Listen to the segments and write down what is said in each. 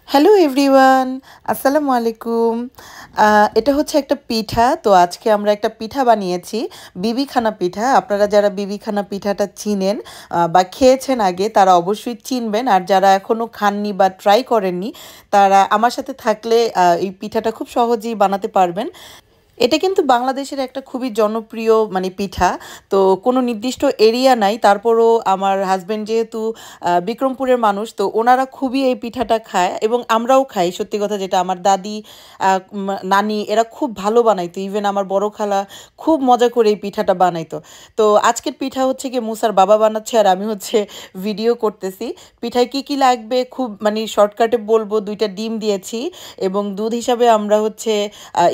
Hello everyone, আসসালামু আলাইকুম। এটা হচ্ছে একটা পিঠা। তো আজকে আমরা একটা পিঠা বানিয়েছি, বিবিখানা পিঠা। আপনারা যারা বিবিখানা পিঠাটা চিনেন বা খেয়েছেন আগে, তারা অবশ্যই চিনবেন। আর যারা এখনও খাননি বা ট্রাই করেননি, তারা আমার সাথে থাকলে এই পিঠাটা খুব সহজেই বানাতে পারবেন। এটা কিন্তু বাংলাদেশের একটা খুবই জনপ্রিয় মানে পিঠা। তো কোনো নির্দিষ্ট এরিয়া নাই। তারপরও আমার হাসব্যান্ড যেহেতু বিক্রমপুরের মানুষ, তো ওনারা খুবই এই পিঠাটা খায় এবং আমরাও খাই। সত্যি কথা যেটা, আমার দাদি, নানি এরা খুব ভালো বানাইতো। ইভেন আমার বড় খালা খুব মজা করে এই পিঠাটা বানাইতো। তো আজকের পিঠা হচ্ছে গিয়ে মুসার বাবা বানাচ্ছে আর আমি হচ্ছে ভিডিও করতেছি। পিঠায় কি কি লাগবে খুব মানে শর্টকাটে বলবো। 2টা ডিম দিয়েছি এবং দুধ হিসাবে আমরা হচ্ছে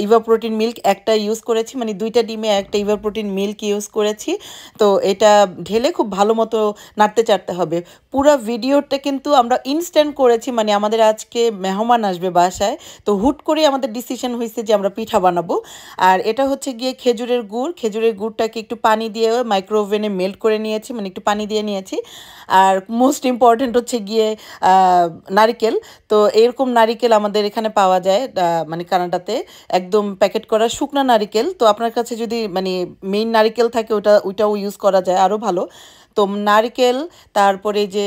ইভা প্রোটিন মিল্ক একটা ইউজ করেছি, মানে 2টা ডিমে একটা ইভা প্রোটিন মিল্ক ইউজ করেছি। তো এটা ঢেলে খুব ভালো মতো নাড়তে চাড়তে হবে। পুরো ভিডিওটা কিন্তু আমরা ইনস্ট্যান্ট করেছি, মানে আমাদের আজকে মেহমান আসবে বাসায়। তো হুট করে আমাদের ডিসিশন হয়েছে যে আমরা পিঠা বানাবো। আর এটা হচ্ছে গিয়ে খেজুরের গুড়। খেজুরের গুড়টাকে একটু পানি দিয়ে মাইক্রোওভেনে মেল্ট করে নিয়েছি, মানে একটু পানি দিয়ে নিয়েছি। আর মোস্ট ইম্পর্ট্যান্ট হচ্ছে গিয়ে নারিকেল। তো এরকম নারিকেল আমাদের এখানে পাওয়া যায়, মানে কানাডাতে একদম প্যাকেট করা শুকনা নারিকেল। তো আপনার কাছে যদি মানে মেইন নারিকেল থাকে, ওইটাও ইউজ করা যায়, আরও ভালো। তো নারকেল, তারপরে যে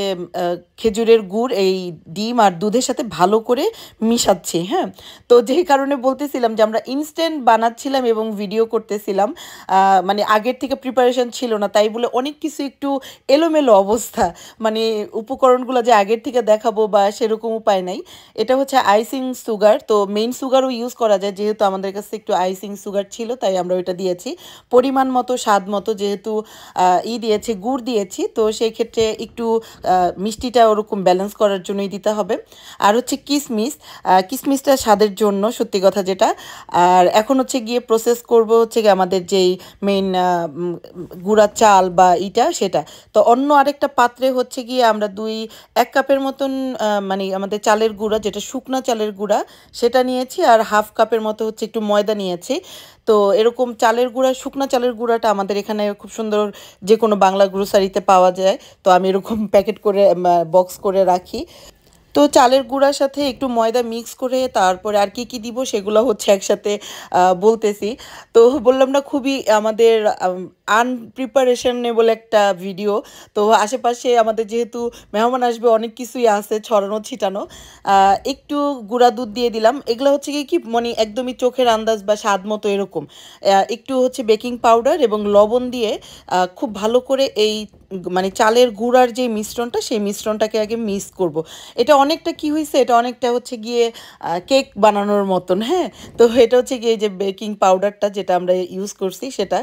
খেজুরের গুড়, এই ডিম আর দুধের সাথে ভালো করে মিশাচ্ছি। হ্যাঁ, তো যেই কারণে বলতেছিলাম যে আমরা ইনস্ট্যান্ট বানাচ্ছিলাম এবং ভিডিও করতেছিলাম, মানে আগের থেকে প্রিপারেশন ছিল না, তাই বলে অনেক কিছু একটু এলোমেলো অবস্থা। মানে উপকরণগুলো যে আগের থেকে দেখাবো বা সেরকম উপায় নাই। এটা হচ্ছে আইসিং সুগার। তো মেইন সুগারও ইউজ করা যায়, যেহেতু আমাদের কাছে একটু আইসিং সুগার ছিল তাই আমরা ওইটা দিয়েছি। পরিমাণ মতো, স্বাদ মতো, যেহেতু দিয়েছি, গুড় দিয়েছি, তো সেই ক্ষেত্রে একটু মিষ্টিটা ওরকম ব্যালেন্স করার জন্যই দিতে হবে। আর হচ্ছে কিশমিশ, কিশমিশটা স্বাদের জন্য, সত্যি কথা যেটা। আর এখন হচ্ছে গিয়ে প্রসেস করব হচ্ছে গিয়ে আমাদের যেই মেইন গুঁড়া চাল বা সেটা। তো অন্য আরেকটা পাত্রে হচ্ছে গিয়ে আমরা 1 কাপের মতন মানে আমাদের চালের গুঁড়া, যেটা শুকনা চালের গুঁড়া, সেটা নিয়েছি। আর হাফ কাপের মতো হচ্ছে একটু ময়দা নিয়েছি। তো এরকম চালের গুঁড়া, শুকনা চালের গুঁড়াটা আমাদের এখানে খুব সুন্দর যে কোনো বাংলা গ্রোসারিতে পাওয়া যায়। তো আমি এরকম প্যাকেট করে বক্স করে রাখি। তো চালের গুঁড়ার সাথে একটু ময়দা মিক্স করে তারপরে আর কি কি দিব সেগুলো হচ্ছে একসাথে বলতেছি। তো বললাম না, খুবই আমাদের আনপ্রিপারেশনেবল একটা ভিডিও। তো আশেপাশে আমাদের যেহেতু মেহমান আসবে, অনেক কিছুই আছে ছড়ানো ছিটানো। একটু গুঁড়া দুধ দিয়ে দিলাম। এগুলো হচ্ছে কি মানে একদমই চোখের আন্দাজ বা স্বাদ মতো এরকম। একটু হচ্ছে বেকিং পাউডার এবং লবণ দিয়ে খুব ভালো করে এই মানে চালের গুঁড়ার যে মিশ্রণটা, সেই মিশ্রণটাকে আগে মিক্স করব। এটা অনেকটা কি হয়েছে, এটা অনেকটা হচ্ছে গিয়ে কেক বানানোর মতন। হ্যাঁ, তো এটা হচ্ছে গিয়ে যে বেকিং পাউডারটা যেটা আমরা ইউজ করছি সেটা,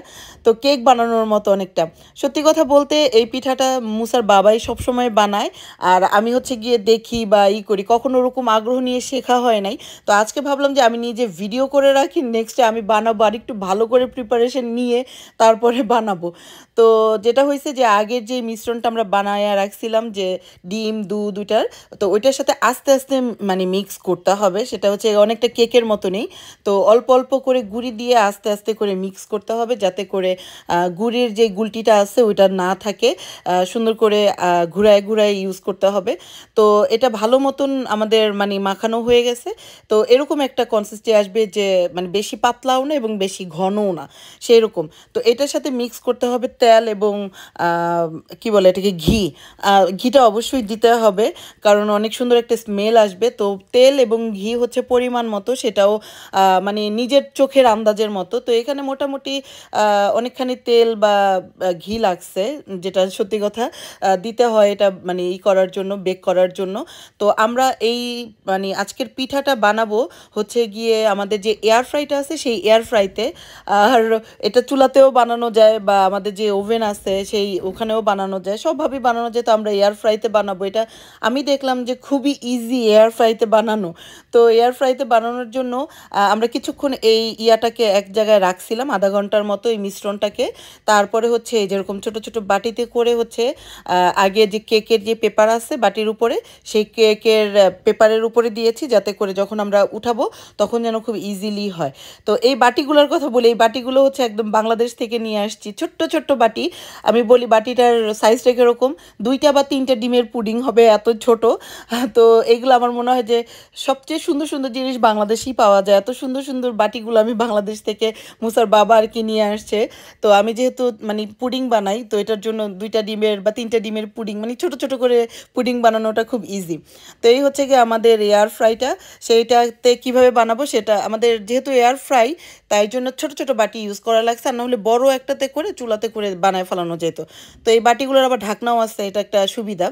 তো কেক বানানোর মতো অনেকটা। সত্যি কথা বলতে এই পিঠাটা মুসার বাবাই সবসময় বানায়। আর আমি হচ্ছে গিয়ে দেখি বা করি, কখনো ওরকম আগ্রহ নিয়ে শেখা হয় নাই। তো আজকে ভাবলাম যে আমি নিজে ভিডিও করে রাখি, নেক্সটে আমি বানাবো আর একটু ভালো করে প্রিপারেশন নিয়ে তারপরে বানাবো। তো যেটা হয়েছে যে আগের যে মিশ্রণটা আমরা বানায় রাখছিলাম, যে ডিম দুধ ওইটার, তো ওইটার সাথে আস্তে আস্তে মানে মিক্স করতে হবে। সেটা হচ্ছে অনেকটা কেকের মতনই। তো অল্প অল্প করে গুঁড়ি দিয়ে আস্তে আস্তে করে মিক্স করতে হবে, যাতে করে গুড়ের যে গুলটিটা আছে ওইটা না থাকে। সুন্দর করে ঘুরায় ঘুরায় ইউজ করতে হবে। তো এটা ভালো মতন আমাদের মানে মাখানো হয়ে গেছে। তো এরকম একটা কনসিস্টেন্সি আসবে, যে মানে বেশি পাতলাও না এবং বেশি ঘনও না, সেই রকম। তো এটার সাথে মিক্স করতে হবে তেল এবং কি বলে এটাকে, ঘি। ঘিটা অবশ্যই দিতে হবে, কারণ অনেক সুন্দর একটা স্মেল আসবে। তো তেল এবং ঘি হচ্ছে পরিমাণ মতো, সেটাও মানে নিজের চোখের আন্দাজের মতো। তো এখানে মোটামুটি অনেকখানি তেল বা ঘি লাগছে, যেটা সত্যি কথা দিতে হয় এটা মানে করার জন্য, বেক করার জন্য। তো আমরা এই মানে আজকের পিঠাটা বানাবো হচ্ছে গিয়ে আমাদের যে এয়ার ফ্রাইটা আছে সেই এয়ার ফ্রাইতে। আর এটা চুলাতেও বানানো যায় বা আমাদের যে ওভেন আছে সেই ওখানেও বানানো যায়, সবভাবেই বানানো যায়। তো আমরা এয়ার ফ্রাইতে বানাবো এটা। আমি দেখলাম যে খুবই ইজি এয়ার ফ্রাইতে বানানো। তো এয়ার ফ্রাইতে বানানোর জন্য আমরা কিছুক্ষণ এই ইয়াটাকে এক জায়গায় রাখছিলাম, আধা ঘন্টার মতো, এই মিশ্রণটাকে। তারপরে হচ্ছে যেরকম ছোট ছোট বাটিতে করে হচ্ছে আগে যে কেকের যে পেপার আছে বাটির উপরে, সেই কেকের পেপারের উপরে দিয়েছি, যাতে করে যখন আমরা উঠাবো তখন যেন খুব ইজিলি হয়। তো এই বাটিগুলোর কথা বলি, এই বাটিগুলো হচ্ছে একদম বাংলাদেশ থেকে নিয়ে আসছি, ছোট্ট ছোট্ট বাটি। আমি বলি বাটিটা এটার সাইজটা কীরকম, 2টা বা 3টে ডিমের পুডিং হবে, এত ছোট। তো এগুলো আমার মনে হয় যে সবচেয়ে সুন্দর সুন্দর জিনিস বাংলাদেশেই পাওয়া যায়। এত সুন্দর সুন্দর বাটিগুলো আমি বাংলাদেশ থেকে মুসার বাবা আর কি নিয়ে আসছে। তো আমি যেহেতু মানে পুডিং বানাই, তো এটার জন্য 2টা ডিমের বা 3টে ডিমের পুডিং মানে ছোট ছোট করে পুডিং বানানোটা খুব ইজি। তো এই হচ্ছে গিয়ে আমাদের এয়ার ফ্রাইটা। সেইটাতে কিভাবে বানাবো সেটা আমাদের যেহেতু এয়ার ফ্রাই, তাই জন্য ছোট ছোট বাটি ইউজ করা লাগছে, আর নাহলে বড় একটাতে করে চুলাতে করে বানায় ফেলানো যেত। তো এই বাটিগুলোর আবার ঢাকনাও আছে, এটা একটা সুবিধা।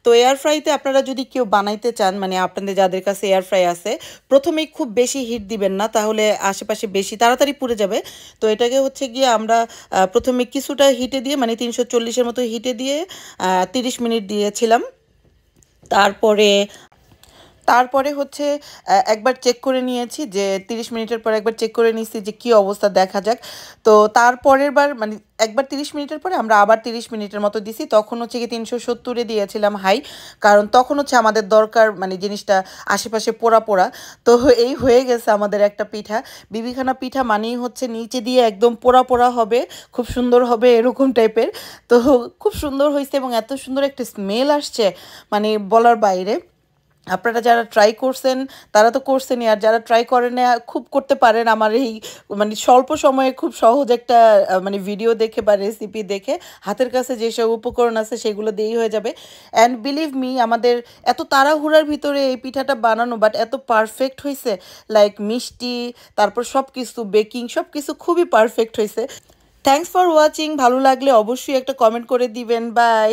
তো এয়ার ফ্রাইতে আপনারা যদি কেউ বানাইতে চান, মানে আপনাদের যাদের কাছে এয়ার ফ্রাই আছে, প্রথমেই খুব বেশি হিট দিবেন না, তাহলে আশেপাশে বেশি তাড়াতাড়ি পুড়ে যাবে। তো এটাকে হচ্ছে গিয়ে আমরা প্রথমে কিছুটা হিটে দিয়ে মানে 340-এর মতো হিটে দিয়ে 30 মিনিট দিয়েছিলাম। তারপরে তারপরে হচ্ছে একবার চেক করে নিয়েছি, যে 30 মিনিটের পর একবার চেক করে নিয়েছি যে কী অবস্থা, দেখা যাক। তো তারপরের বার মানে একবার 30 মিনিটের পরে আমরা আবার 30 মিনিটের মতো দিছি, তখন হচ্ছে কি 370-এ দিয়েছিলাম হাই, কারণ তখন হচ্ছে আমাদের দরকার মানে জিনিসটা আশেপাশে পোড়া পোড়া। তো এই হয়ে গেছে আমাদের একটা পিঠা। বিবিখানা পিঠা মানেই হচ্ছে নিচে দিয়ে একদম পোড়া পোড়া হবে, খুব সুন্দর হবে এরকম টাইপের। তো খুব সুন্দর হয়েছে এবং এত সুন্দর একটা স্মেল আসছে, মানে বলার বাইরে। আপনারা যারা ট্রাই করছেন তারা তো করছেনই, আর যারা ট্রাই করেন না খুব করতে পারেন আমার এই মানে স্বল্প সময়ে খুব সহজ একটা মানে ভিডিও দেখে বা রেসিপি দেখে, হাতের কাছে যেসব উপকরণ আছে সেগুলো দিয়েই হয়ে যাবে। অ্যান্ড বিলিভ মি, আমাদের এত তাড়াহুড়ার ভিতরে এই পিঠাটা বানানো, বাট এত পারফেক্ট হয়েছে, লাইক মিষ্টি, তারপর সব কিছু বেকিং সব কিছু খুবই পারফেক্ট হয়েছে। Thanks for watching. ভালো লাগলে অবশ্যই একটা কমেন্ট করে দিবেন। বাই।